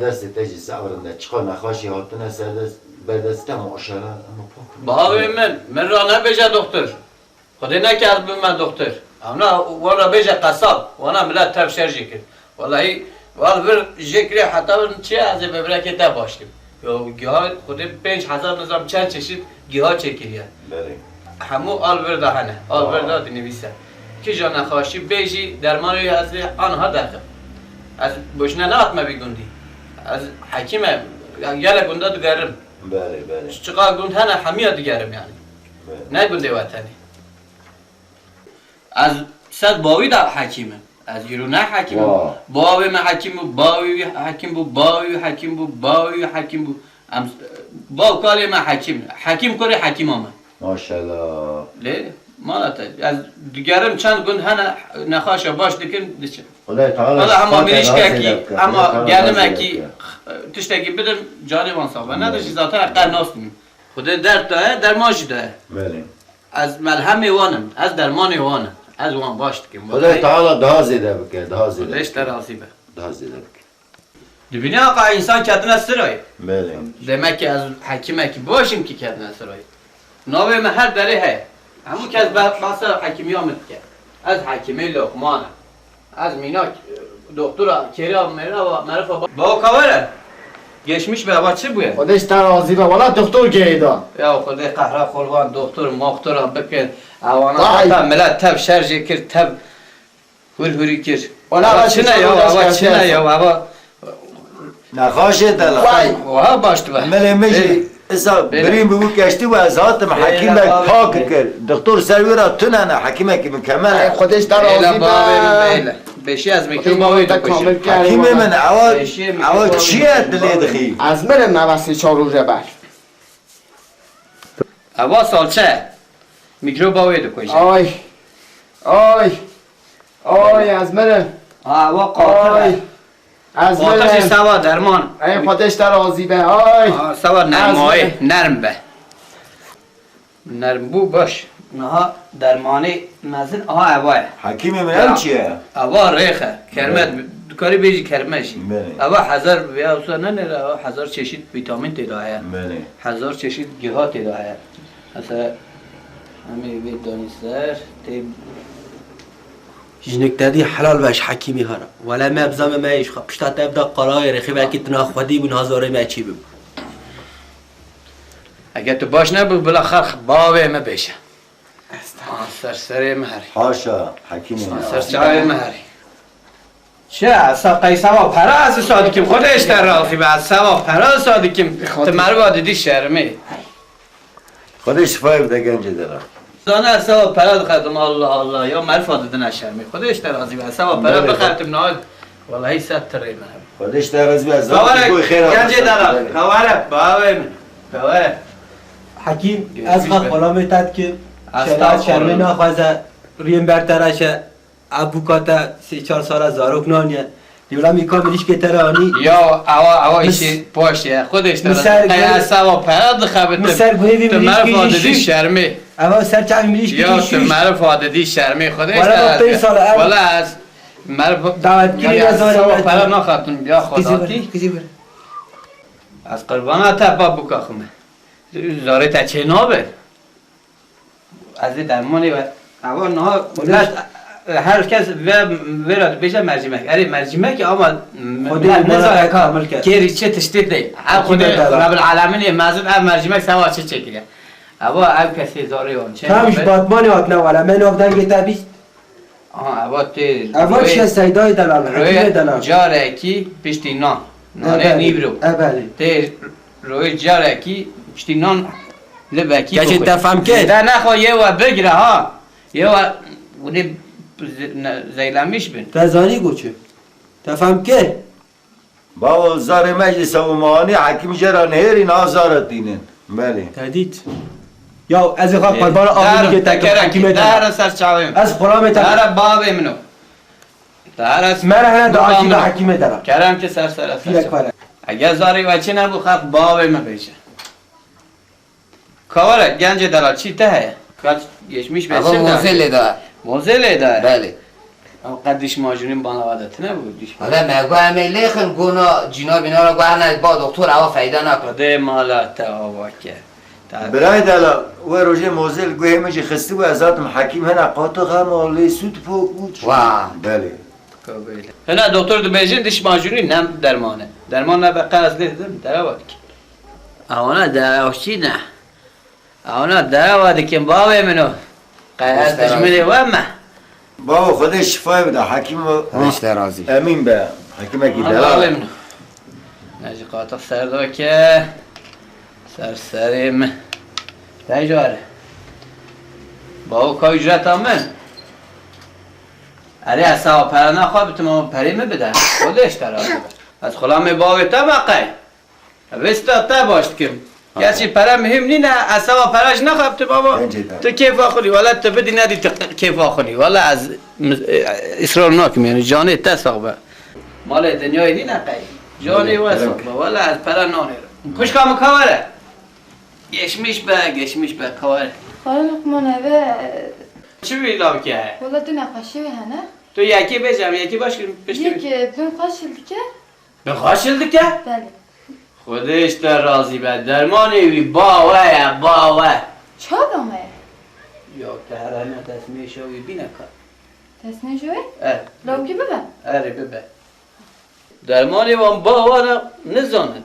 دست تجی سعورنده چقا نخواشی هاتونه سردست بردسته معاشره اما پاک باوی من را نبیجه دکتر خودی نکرد به من دکتر اونا وانا بیجه قصاب وانا ملت تب شرجی کرد والله بر جکری حتی چی از ببره که تب باشتیم گیاه خودی 5000 نظام چند چشید گیاه چکریه بله همو آل برده هنه آل برده نویسه که جا نخواشی بیجی درمانی از آنها دقیق از بشنه نات ما بگوندی از حکیمه گله گنده دگرم بله بله چقدر گند هنه همه دگرم یعنی نه گنده وطنی از صد باوی دا حکیمه از یرو نه حکیمه باوی من حکیم بود باوی حکیم بود باوی حکیم بود باوی حکیم بود باو کالی من حکیم کاری حکیم آمد ماشاءالله لی مالتا از دیگرم چند گند هنه نخواشه باش دکن دیچه خدای تعالی حالا اما میریش که اما گلمه که تشتگی بدم جانی وان صاحبه نداشتی ذاتا اقل ناستیم خدا درد داره درماش داره بله از ملهم وانم از درمان وانم از وان باش دکن خدای تعالی ده زیده بکه ده زیده خدایش در آسیبه ده زیده بکه دبینی آقا انسان کتن سرای بله demek ki az hakime ki başım ki kendine sırayı. Navi me her deri he. Hamu kez bahsa hakimi amit ke. Az hakimi lokmana. Az minak doktora kera mera marifa ba kavara. Geçmiş be avaçı bu ya. خودش ترازی به ولا دکتر گیدا Ya خدای قهر خلوان doktor مختار بکن. Avana hatta millet tab şerje kir tab huri kir. Ona çine ya çine ya نخواشه دلا وها باشت به ملی میشه اصلا بریم بگو کشتی و از هاتم حکیم پاک کرد دکتر سرویرا تو نه حکیمه که مکمل خودش ترازی به بشی از میکروب باوی کامل حکیم من اول چیه دلی دخی از من نوستی 4 روزه بعد اوا سالچه میکروب باوی دکویش آی آی آی از من اوا قاتل از قاتل من سوا درمان این خودش ترازی به آی سوا نرمای نرم به نرم بو باش نه درمانی نزن اوا حکیم من چیه اوا ریخه کرمت کاری بیجی کرمشی بله. اوا هزار بیا اصلا نه اوا هزار چشید ویتامین تداهه بله هزار چشید گیاه تداهه مثلا همین وید دانستر تیب جنك تادي حلال باش حكيمي هرا ولا ما بزام ما يشخ بشتا تبدا قراير خي باكي تناخدي من هزاره ما تشي بو اگه تو باش نبود بالاخره باوی ما بشه سرسری مهری حاشا حکیم من سرچاوی مهری چه اصلا قیسا و پرا از صادقیم خودش در راضی به از سوا پرا صادقیم تو مروا دیدی شرمی خودش شفای بده گنج دارم زانه از سوا پرا دخدم الله الله یا مرفا دیدن شرمی خودش در راضی به از سوا پرا بخرتم نهاد والله ست تری مهری خودش در از بیا زاد کوی خیر گنج دارم کواره باوی من کواره حكيم از خلا متاد که استغفر شرمه الله. ناخوازه ریم برترشه ابوکاتا 3-4 سال زاروک نانیه دیولا میکن ملیش که ترانی یا اوا ایشی پاشه خودش داره قیا سوا پرد خبت مسر گویی تو ملیش مرف که عاددی شوش شرمی اما سر چند ملیش که یا تو شوش مرف عاددی شرمی خودش والا داره وقتی سال اول. والا از مرف دعوتگیری سوا نزاره پرد نخواتون یا خداتی کسی بره از قربانات تبا بکا خمه زاره تا چه نابه از درمانی و اوا نه هر کس ورد بشه مرجمک اری مرجمک اما خودی نزاره کامل کرد. کیری چه تشتید دی خود رب العالمین مازن ام مرجمک سوا چه چکیه اوا ام کسی زاره اون چه کمش باتمانی آتنا والا من آفدن گیتا بیست اوا تی اول چه سیدای دلال حکیم دلال جاره کی پشتی نان نانه نیبرو بله تی روی جاره کی پشتی نان لبکی کسی تفهم که ده نخوا یه و بگیره ها یه و اونی زیلمیش بین تزانی گوچه تفهم که با زار مجلس و مانی حکیم جرا نهری نازارت دینن بله تهدید یا از خواه قربان آمین که تکر حکیمه داره سر چاویم از خلامه داره تکر بابی منو داره من هنه دعاکی به حکیمه دارم کرم که سر سر یک پاره اگه زاری وچی نبو خط بابی من بیشه کاره گنج دلال چی ته کات گشمیش اما بسیم موزل داره موزل ده بله اما قدش ماجونین بانا وادت نبود دیش حالا مگو همه لیخن گونا جینا بینا را گوهنه با دکتر هوا فایده نکن خدای مالا تا که برای دلا و روژه موزل گوه مجی خستی و ازاتم حکیم هنه قاطق هم آلی سود پوک بود واه. بله هنا دکتر دو بیجین دیش ماجونین نم درمانه درمان نه به قرض لیدم درواد که اونا درواشی نه اونا درواد که باوی منو قیاد دشمنی و ما بابا خودش شفای بده حکیم رشته راضی امین به حکیم اکی باوی دلا منو نجی قاطق سردا که سرسریم تجاره باو که اجرت من اره از سوا پرنا خواب تمام پریمه بدن خودش تراز از خلام باوی طبقه وستا تا باشد که کسی پره مهم نی نه از سوا پرش نخواب تو بابا تو کیف آخونی والا تو بدی ندی تو کیف آخونی والا از اصرار ناکم یعنی جانه تا صاحبه مال دنیای نی نقی جانه و صاحبه والا از پره نانه رو خوش کام کاره گشمیش به کاره حالا لقمانه به چی بیلاب که والا دو نقاشی به هنه تو یکی بجم یکی باش کنیم پشتی یک بین قاشل که بخواشل که بله خودش در راضی به درمانی وی باوه چه دامه یا که هر همه تصمیه شوی بی نکن تصمیه شوی؟ اه لوکی ببن اره ببه درمانی وان باوه نزانه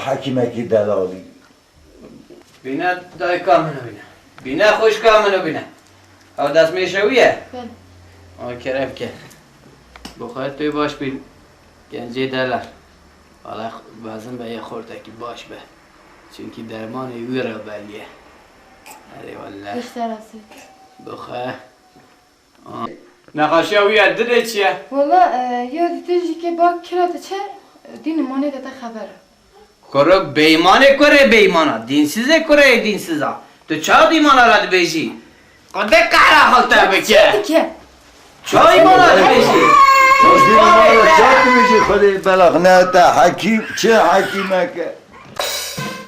حکیم اکی دلالی بینه دای کامنو بینه خوش کامنو بینه او تصمیه شویه بله آه کرب که بخواهد توی باش بین گنجه دلار حالا بازم به یه خورده که باش به چونکی درمان اوی را بلیه اره والله بیشتر راستی بخواه نقاشی اوی دره چیه؟ والا یادی دیجی که با کلاته چه دین مانه داده خبره کرو بیمانه کره بیمانا دینسیزه کره دینسیزا تو چا دیمانا را بیجی؟ قده قهره خالتا بکه دیگه چا ایمانا را بیجی؟ روزی ما رو شاید میشه خود بلاغ نه تا حکیم چه حکیمه که